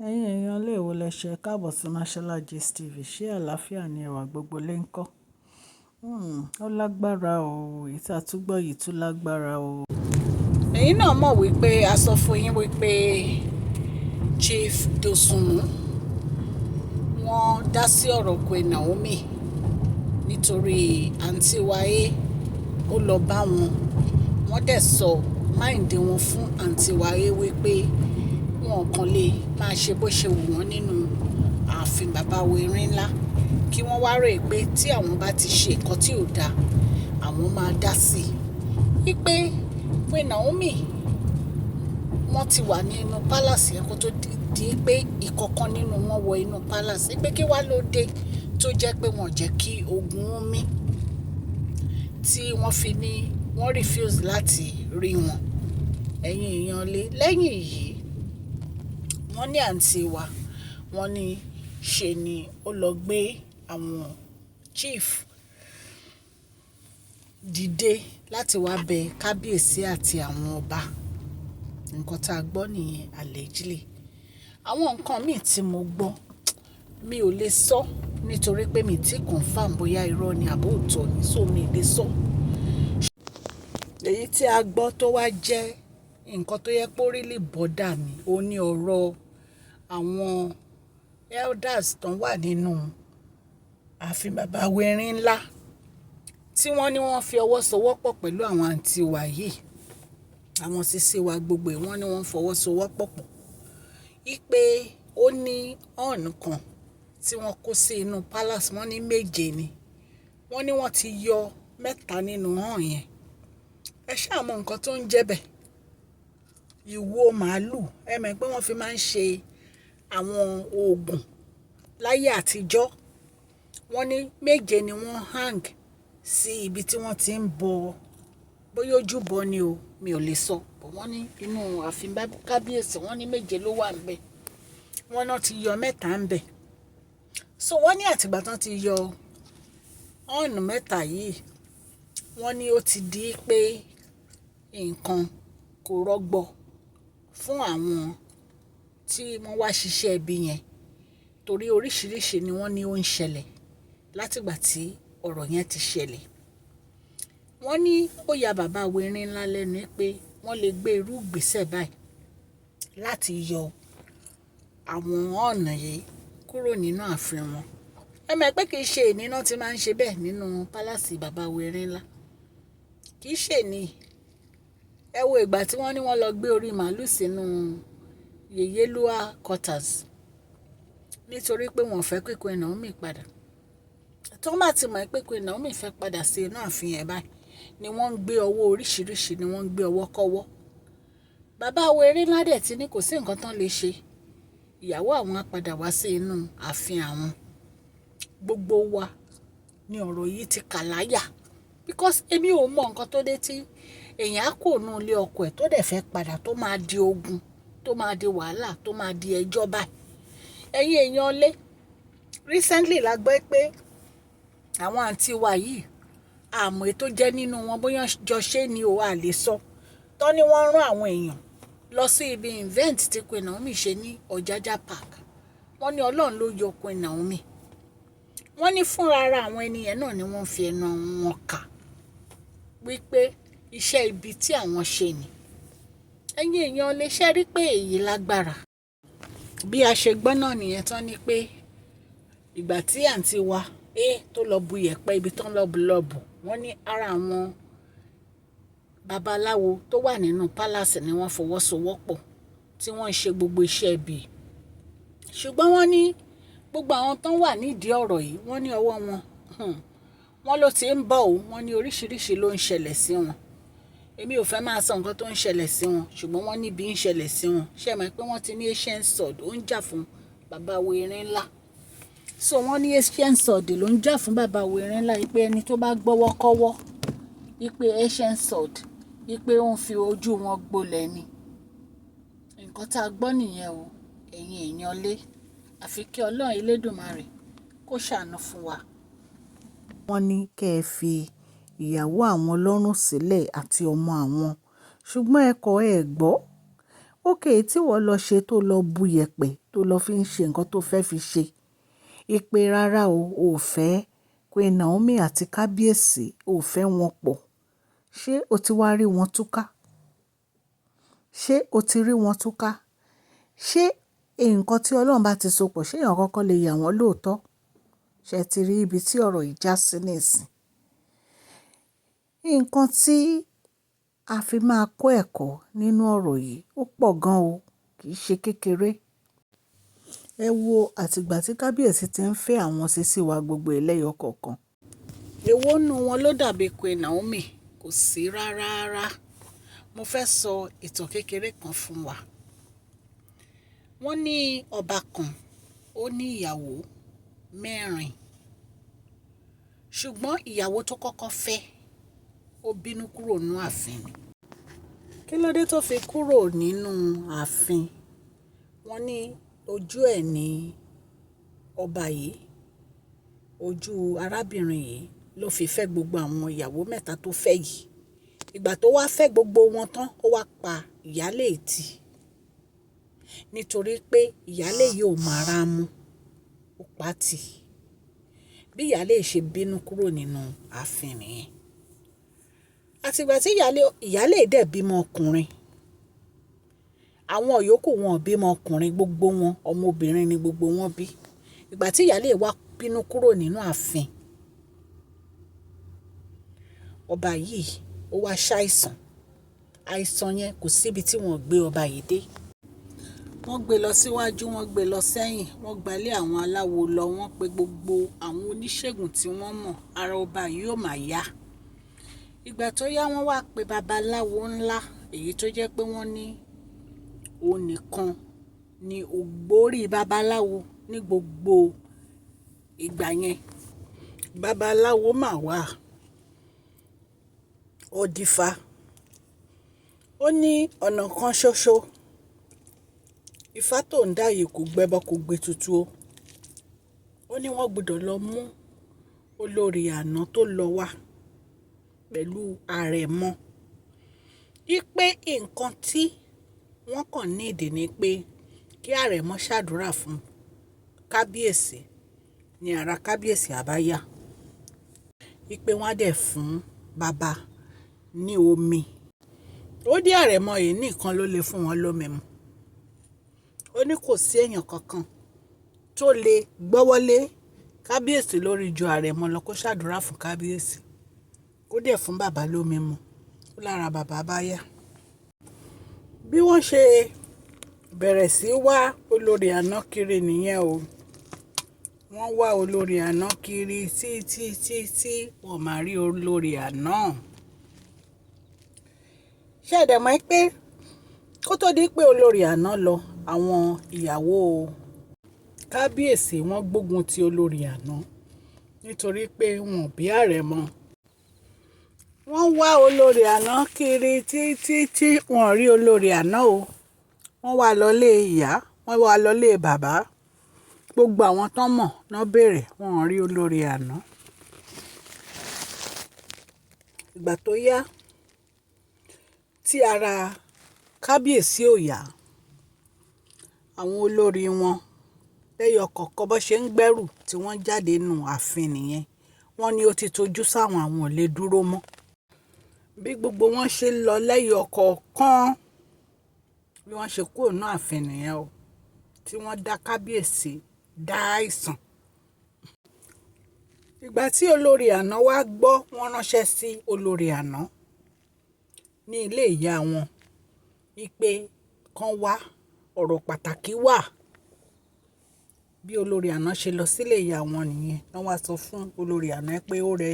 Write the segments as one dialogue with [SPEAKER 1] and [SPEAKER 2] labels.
[SPEAKER 1] Ẹ̀yin èèyàn ilé èwo lẹ ṣe káàbọ̀ sí Mashola Gist TV. Ṣé àlàáfíà ni ẹwà gbogbo lé ń kọ́? Ó lágbára o. Ìta túgbọ̀ yìí tún lágbára o.
[SPEAKER 2] Ẹ̀yin náà mọ̀ wípé a sọ fún yín wípé Chief Dosunmu wọ́n dá sí ọ̀rọ̀ Queen Naomi nítorí àǹtí wáyé ó lọ bá wọn. Wọ́n dẹ̀ sọ máìndì wọn fún àǹtí wáyé wípé wọn kàn lè máa ṣe bó ṣe wù wọ́n nínú ààfin bàbá wẹ̀rin ńlá, kí wọ́n wá rò pé tí àwọn bá ti ṣe nǹkan tí ò dáa àwọn máa dá sí i. Wípé Queen Naomi wọ́n ti wà nínú palace yẹn kó tó di pé ìkọ̀kan nínú wọn wọ inú palace. Pé kí wá ló dé tó jẹ́ pé wọ́n jẹ́ kí ogun ó mí, tí wọ́n fi ní wọ́n refuse láti rí wọn. Ẹ̀yin èèyàn lé lẹ́yìn yìí wọ́n ní àǹtí wa wọ́n ní ṣe ni ó lọ gbé àwọn chief dìde láti wá bẹ kábíyèsí àti àwọn ọba. Nǹkan tá a gbọ́ nìyẹn allegedly. Àwọn nǹkan míì tí mo gbọ́ mi ò lè sọ nítorí pé mi ti confirm bóyá irọ́ ni àbó òótọ́ ni, so mi lè sọ. Èyí tí a gbọ́ tó wá jẹ́ nǹkan tó yẹ pé ó really bother mi, ó ní ọ̀rọ̀ àwọn elders tó wà nínú ààfin bàbá wẹ̀rin ńlá tí wọ́n ní wọ́n fi ọwọ́ sowọ́pọ̀ pẹ̀lú àwọn àǹtí wa yìí, àwọn sisi wa gbogbo wọ́n ní wọ́n fọwọ́ sowọ́pọ̀ pọ̀. Ipe ó ní ọ̀nà kan tí wọ́n kó sí inú palace, wọ́n ní 7 ni. Wọ́n ní wọ́n ti yọ 3 nínú hàn yẹn. Ẹ ṣáà mọ nǹkan tó ń jẹ́ bẹ̀. Ìwo màálù, ẹ mọ̀ pé wọ́n fi máa ń ṣe àwọn oògùn láyé àtijọ́. Wọ́n ní 7 ni wọ́n hang sí ibi tí wọ́n ti ń bọ, bóyá ojúbọ ni o, mi ò lè sọ. Wọ́n ní inú ààfin kábíyèsí wọ́n ní 7 ló wà ńbẹ̀. Wọ́n náà ti yọ 3 ńbẹ̀. So wọ́n ní àtìgbà tán ti yọ ọ̀nà 3 yìí, wọ́n ní ó ti di pé nǹkan kò rọgbọ fún àwọn tí wọ́n wá ṣiṣẹ́ ibi yẹn, torí oríṣiríṣi ni wọ́n ní ó ń ṣẹlẹ̀ látìgbà tí ọ̀rọ̀ yẹn ti ṣẹlẹ̀. Wọ́n ní ó ya bàbá wẹ̀rin ńlá lẹ́nu pé wọ́n lè gbé irú ìgbésẹ̀ báyìí láti yọ àwọn ọ̀nà yìí kúrò nínú ààfin wọn. Ẹ mọ̀ pé kì í ṣe èní náà tí máa ń ṣe bẹ́ẹ̀ nínú pálásì bàbá wẹ̀rin ńlá. Kì í ṣe ní. Ẹ wo ìgbà tí wọ́n ní wọ́n lọ gbé orí màálù sínú Yèyélúà quarters nítorí pé wọ́n fẹ́ pé Queen Naomi padà. Tó bá ti mọ̀ pé Queen Naomi fẹ́ padà sí inú ààfin yẹn báyìí ni wọ́n ń gbé ọwọ́ oríṣiríṣi, ni wọ́n ń gbé ọwọ́ kọ́wọ́. Bàbá wẹ̀rin ńlá dẹ̀ ti ní kò sí nǹkan tán lè ṣe. Ìyàwó àwọn á padà wá sí inú ààfin àwọn. Gbogbo wa ni ọ̀rọ̀ yìí ti kà láyà, because èmi ò mọ nǹkan tó dé tí èèyàn á kò nú ilé ọkọ ẹ̀ tó dẹ̀ fẹ́ padà tó máa di ogun, tó máa di wàhálà, tó máa di ẹjọ́ báyìí. Ẹ̀yin èèyàn lé, recently la gbọ́ pé àwọn àǹtí wa yìí, àmọ́ èyí tó jẹ́ nínú wọn bóyá jọ ṣé ni o a lè sọ, tán ni wọ́n rán àwọn èèyàn lọ sí ibi event tí Queen Naomi ṣe ní Ọ̀jájá Park. Wọ́n ní Ọlọ́run ló yọ Queen Naomi. Wọ́n ní fúnra ara àwọn ènìyàn náà ni wọ́n fi ẹnu wọn kà wípé iṣẹ́ ibi tí àwọn ṣe ni. Ẹ̀yin èèyàn lè ṣe rí pé èyí lágbára. Bí a ṣe gbọ́ náà nìyẹn tán ni pé ìgbà tí àǹtí wa tó lọ bu yẹ̀pẹ̀ ibi tán lọ́bù, wọ́n ní ara àwọn babaláwo tó wà nínú palace ni wọ́n fọwọ́sowọ́pọ̀ tí wọ́n ń ṣe gbogbo iṣẹ́ ibi. Ṣùgbọ́n wọ́n ní gbogbo àwọn tán wà nídìí ọ̀rọ̀ yìí, wọ́n ní ọwọ́ wọn wọ́n ló ti ń bọ̀ o. Wọ́n ní oríṣiríṣi ló ń ṣẹlẹ̀ sí wọn. Èmi ò fẹ́ máa sọ nǹkan tó ń ṣẹlẹ̀ sí wọn, ṣùgbọ́n wọ́n níbi ń ṣẹlẹ̀ sí wọn. Ṣé ẹ mọ̀ pé wọ́n ti ní ancient sword ó ń jà fún bàbá wẹ̀rin ńlá. So wọ́n ní ancient sword ló ń jà fún bàbá wẹ̀rin ńlá, wípé ẹni tó bá gbọ́wọ́ kọ́wọ́, wípé ancient sword, wípé ó ń fi ojú wọn gbolẹ̀ ni. Nǹkan tá a gbọ́ nìyẹn o. Ẹ̀yin èèyàn lé, àfi kí Ọlọ́run Elédùmarè kó ṣàánú fún wa.
[SPEAKER 1] Wọ́n ní kẹ́ ẹ fi ìyàwó àwọn lọ́rùn sílẹ̀ àti ọmọ àwọn, ṣùgbọ́n ẹ kọ̀ ẹ gbọ́. ókè tí wọ́n lọ ṣe tó lọ bu yẹ̀pẹ̀ tó lọ fi ń ṣe nǹkan tó fẹ́ fi ṣe. Ìpè rárá o, ò fẹ́ Queen Naomi àti kábíyèsí, ò fẹ́ wọn pọ̀. Ṣé o ti wá rí wọn túká? Ṣé o ti rí wọn túká? Ṣé nǹkan tí Ọlọ́run bá ti so pọ̀, ṣé èèyàn kankan lè yà wọ́n lóòótọ́? Ṣé ẹ ti rí ibi tí ọ̀rọ̀ yìí já sí nísìn? Nǹkan tí a fi máa kọ́ ẹ̀kọ́ nínú ọ̀rọ̀ yìí ó pọ̀ gan o, kì í ṣe kékeré. Ẹ wo àtìgbà tí kábíyèsí ti ń fẹ́ àwọn sísí wa gbogbo ẹlẹ́yọ kọ̀ọ̀kan.
[SPEAKER 2] Èwo nù wọn ló dàbí Queen Naomi? Kò sí rárá. Mo fẹ́ sọ ìtàn kékeré kan fún wa. Wọ́n ní ọba kan, ó ní ìyàwó 4. Ṣùgbọ́n ìyàwó tó kọ́kọ́ fẹ́, ó bínú kúrò nínú ààfin. Kí ló dé tó fi kúrò nínú ààfin? Wọ́n ní ojú ẹ̀ ní ọba yìí, ojú arábìnrin yìí ló fi fẹ́ gbogbo àwọn ìyàwó 3 tó fẹ́ yìí. Ìgbà tó wá fẹ́ gbogbo wọn tán, ó wá pa ìyálé tì. Nítorí pé ìyálé yìí ò mára mú, ó pa tì. Bí ìyálé ṣe bínú kúrò nínú ààfin nìyẹn. Àtìgbà tí ìyálé dẹ̀ bímọ ọkùnrin, àwọn yòókù wọn ò bímọ ọkùnrin, gbogbo wọn ọmọbìnrin ni gbogbo wọn bí. Ìgbà tí ìyálé wá bínú kúrò nínú ààfin, ọba yìí ó wá ṣàìsàn. Àìsàn yẹn kò síbi tí wọ́n gbé ọba yìí dé. Wọ́n gbé lọ síwájú, wọ́n gbé lọ sẹ́yìn, wọ́n gbalé àwọn aláwo lọ, wọ́n pe gbogbo àwọn oníṣègùn tí wọ́n mọ̀, ara ọba yìí ò máa yá. Ìgbà tó yá, wọ́n wá pe babaláwo ńlá, èyí tó jẹ́ pé wọ́n ní òun nìkan ni ògbórí babaláwo ní gbogbo ìgbà yẹn. Babaláwo mà wá, ó dífá. Ó ní ọ̀nà kan ṣoṣo, Ifá tó ń dá yìí kò gbẹ́bọ kò gbé tutù o. Ó ní wọ́n gbọ́dọ̀ lọ mú olórí àná tó lọ wá pẹ̀lú àrẹ̀mọ. Ipe nǹkan tí wọ́n kàn ní ìdí ni pé kí àrẹ̀mọ ṣàdúrà fún kábíyèsí, ní ara kábíyèsí àbáyá. Ipe wọ́n á dẹ̀ fún bàbá ní omi. Ó dé àrẹ̀mọ yìí nìkan ló lè fún wọn lómi mu. Ó ní kò sí èèyàn kankan tó lè gbọ́wọ́lé kábíyèsí lórí ju àrẹ̀mọ lọ kó ṣàdúrà fún kábíyèsí, kó dẹ̀ fún bàbá lómi mu. Ó lára bàbá bá yá. Bí wọ́n ṣe bẹ̀rẹ̀ sí wá olórí àná kiri nìyẹn o. Wọ́n wá olórí àná kiri tí wọ́n máa rí olórí àná. Ṣé ẹ dẹ̀ mọ̀ pé kó tó di pé olórí àná lọ, àwọn ìyàwó kábíyèsí wọ́n gbógun ti olórí àná nítorí pé wọn ò bí àrẹ̀mọ. Wọ́n wá olórí àná kiri tí wọ́n rí olórí àná o. Wọ́n wá lọlé ìyá, wọ́n wá lọlé bàbá. Gbogbo àwọn tán mọ̀ náà béèrè, wọn ò rí olórí àná. Ìgbà tó yá, tí ara kábíyèsí ò yá, àwọn olórí wọn lẹ́yọ kọ̀ọ̀kan bó ṣe ń gbẹ́rù tí wọ́n jáde nù ààfin nìyẹn. Wọ́n ní ó ti tojú sáwọn, àwọn ò lè dúró mọ́. Bí gbogbo wọn ṣe lọ lẹ́yọ kọ̀ọ̀kan, bí wọ́n ṣe kúrò nù ààfin nìyẹn o, tí wọ́n dá kábíyèsí dá àìsàn. Ìgbà tí olórí àná wá gbọ́, wọ́n ránṣẹ́ sí olórí àná ní ilé ìyá wọn wípé kán wá, ọ̀rọ̀ pàtàkì wà. Bí olórí àná ṣe lọ sílé ìyá wọn nìyẹn, wọ́n wá sọ fún olórí àná pé ó rẹ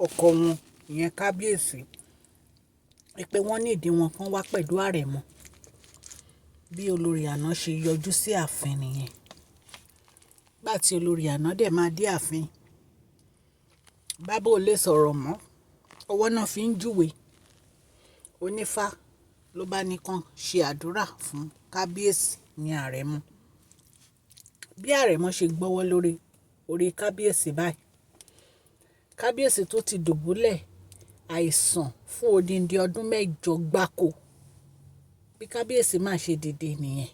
[SPEAKER 2] ọkọ wọn, ìyẹn kábíyèsí, pé wọ́n ní ìdí wọn kán wá pẹ̀lú àrẹ̀mọ. Bí olórí àná ṣe yọjú sí ààfin nìyẹn. Nígbà tí olórí àná dẹ̀ máa dé ààfin, bàbá ò lè sọ̀rọ̀ mọ́, ọwọ́ náà fi ń júwe. Onífá ló bá ní kán ṣe àdúrà fún kábíyèsí ní àrẹ̀mọ. Bí àrẹ̀mọ ṣe gbọ́wọ́ lórí orí kábíyèsí báyìí, kábíyèsí tó ti dùbúlẹ̀ àìsàn fún odindi ọdún 8 gbáko, bí kábíyèsí máa ṣe dìde nìyẹn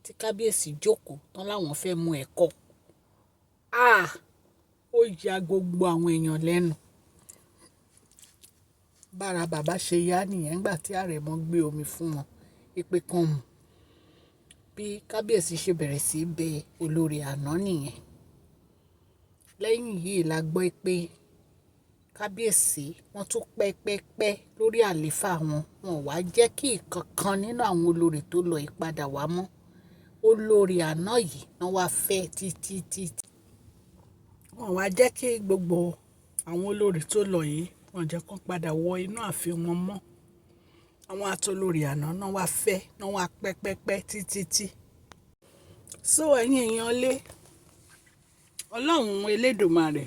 [SPEAKER 2] tí kábíyèsí jókòó tán láwọn fẹ́ mú ẹ̀kọ́ ó ya gbogbo àwọn èèyàn lẹ́nu bára bàbá ṣe yá nìyẹn nígbà tí àrẹ̀mọ gbé omi fún wọn ìpè kan mu bí kábíyèsí ṣe bẹ̀rẹ̀ sí í bẹ olórí àná nìyẹn lẹ́yìn yìí la gbọ́ pé kábíyèsí wọ́n tún pẹ́pẹ́pẹ́ lórí àlééfà wọn wá jẹ́ kí ìkankan nínú àwọn olórí tó lọ ìpadà wá mọ́ olórí àná yìí wọ́n wá fẹ́ títí wọ́n wá jẹ́ kí gbogbo àwọn olórí tó lọ yìí wọ́n jẹ́ kó padà wọ inú ààfin wọn mọ́ àwọn àtolórí àná náà wá fẹ́ náà wá pẹ́pẹ́pẹ́ títí so ẹ̀yin èèyàn lé ọlọ́run elédùmarè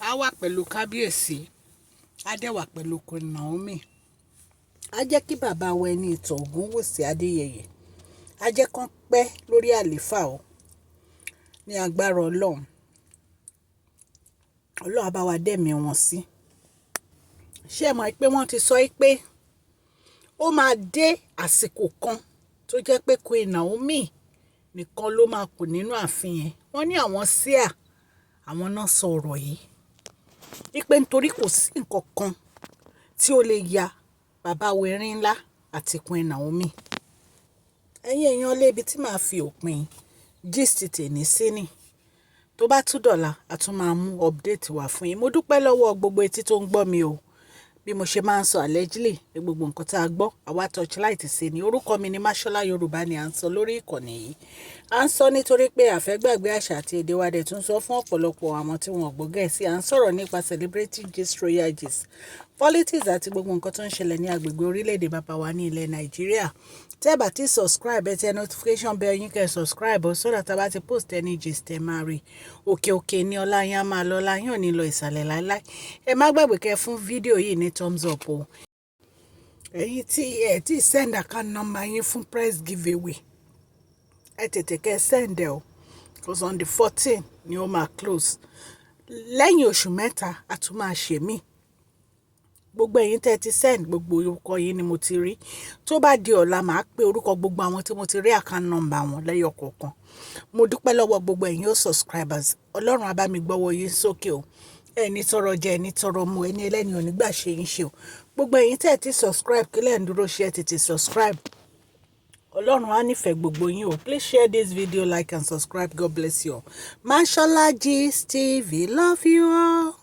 [SPEAKER 2] á wà pẹ̀lú kábíyèsí á dẹ̀ wà pẹ̀lú Queen Naomi á jẹ́ kí bàbá wa ẹni ìtàn Ògúnwùsì Adéyẹyè á jẹ́ kán pẹ́ lórí àlééfà o ní agbára ọlọ́run á bá wa dẹ̀mí wọn sí ṣé ẹ mọ̀ pé wọ́n ti sọ pé ó máa dé àsìkò kan tó jẹ́ pé Queen Naomi nìkan ló máa kù nínú ààfin yẹn wọ́n ní àwọn síà àwọn náà sọ ọ̀rọ̀ yìí wípé nítorí kò sí nǹkan kan tí ó lè ya bàbá wẹ̀rin ńlá àti Queen Naomi ẹ̀yin èèyàn lébi tí màá fi òpin gist tèmi sí ni tó bá tún dọ̀la a tún máa mú update wá fún yín mo dúpẹ́ lọ́wọ́ gbogbo etí tó ń gbọ́ mi o bí mo ṣe máa ń sọ allegedly ní gbogbo nǹkan tá a gbọ́ àwa torchlight sí ni orúkọ mi ni Máṣọ́lá Yorùbá ni à ń sọ lórí ìkànnì yìí à ń sọ nítorí pé àfẹ́gbàgbé àṣà àti èdè wa dẹ̀ tún sọ fún ọ̀pọ̀lọpọ̀ àwọn tí wọ́n gbọ́ Gẹ̀ẹ́sì à ń sọ̀rọ̀ nípa celebrity gist royal gist politics àti gbogbo nǹkan tó ń ṣẹlẹ̀ ní agbègbè orílẹ̀-èdè bàbá wa ní ilẹ̀ Nàìjíríà tẹ́ bá ti subscribe ẹ tẹ notification bell yín kẹ́ subscribe so that tá bá ti post any gist ẹ máa rí òkè òkè ní ọlá yín á máa lọ ọlá yín ò ní lọ ìsàlẹ̀ láíláí ẹ má gbàgbé kẹ́ fún fídíò yìí ní thumbs up o ẹ̀yin tí ẹ ti send account number yín fún prize giveaway ẹ tètè kẹ́ send ẹ o because on the 14 ni ó máa close lẹ́yìn oṣù mẹ́ta a tún máa ṣe mí gbogbo ẹ̀yin tẹ́ ti send gbogbo orúkọ yín ni mo ti rí tó bá di ọ̀la màá pe orúkọ gbogbo àwọn tí mo ti rí account number wọn lẹ́yọ kọ̀ọ̀kan mo dúpẹ́ lọ́wọ́ gbogbo ẹ̀yin ó subscribers ọlọ́run á bá mi gbọ́wọ́ yín sókè o ẹni tọrọ jẹ ẹni tọrọ mu ẹni ẹlẹ́ni ò ní gbà ṣe yín ṣe o gbogbo ẹ̀yin tẹ́ ti subscribe kílẹ̀ ń dúró ṣe tètè subscribe ọlọ́run á nífẹ̀ẹ́ gbogbo yín o please share this video like and subscribe God bless you all Mashola Gist TV love you all.